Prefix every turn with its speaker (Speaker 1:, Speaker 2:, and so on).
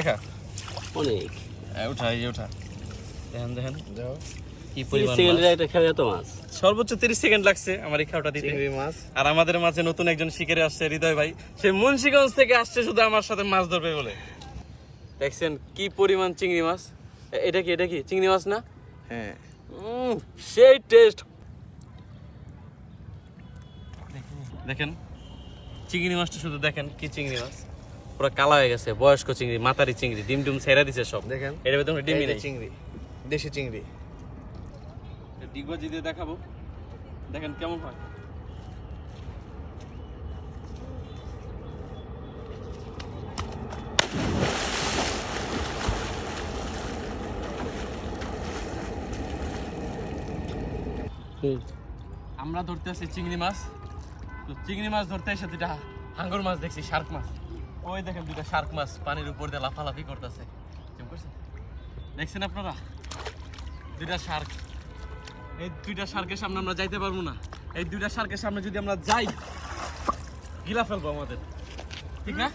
Speaker 1: দেখা
Speaker 2: অনেক
Speaker 1: ওঠা দেখেন দেখেন কি
Speaker 2: 30
Speaker 1: পরিমাণ
Speaker 2: সেকেন্ডের
Speaker 1: মাছ।
Speaker 2: একটা খেলা তো মাছ।
Speaker 1: সর্বোচ্চ 30 সেকেন্ড লাগছে আমার এই খাওয়াটা দিতে।
Speaker 3: চিংড়ি মাছ
Speaker 1: আর আমাদের মাঝে নতুন একজন শিকারে আসছে হৃদয় ভাই, সে মুন্সিগঞ্জ থেকে আসছে শুধু আমার সাথে মাছ ধরবে বলে। দেখছেন কি পরিমাণ চিংড়ি মাছ। এটা কি চিংড়ি মাছ না?
Speaker 3: হ্যাঁ
Speaker 1: সেই টেস্ট। দেখেন চিংড়ি মাছটা শুধু দেখেন কি চিংড়ি মাছ, পুরো কালা হয়ে গেছে, বয়স্ক চিংড়ি, মাতারি চিংড়ি, ডিম ডিম ছেড়ে দিছে সব।
Speaker 3: দেখেন
Speaker 1: এর ভেতরে ডিমই
Speaker 3: এই যে
Speaker 1: নেই।
Speaker 3: চিংড়ি, দেশি চিংড়ি।
Speaker 1: ডিগবাজি দিয়ে দেখাবো, দেখেন কেমন হয়। আমরা ধরতে আসছি চিংড়ি মাছ, তো চিংড়ি মাছ ধরতে এসে দুটা হাঙ্গর মাছ দেখছি, শার্ক মাছ। ওই দেখেন দুটা শার্ক মাছ পানির উপর দিয়ে লাফালাফি করতেছে। দেখছেন আপনারা দুইটা শার্ক। এই দুইটা শার্কের সামনে আমরা যাইতে পারবো না। এই দুইটা শার্কের সামনে যদি আমরা যাই, গিলা ফেলবো আমাদের, ঠিক না?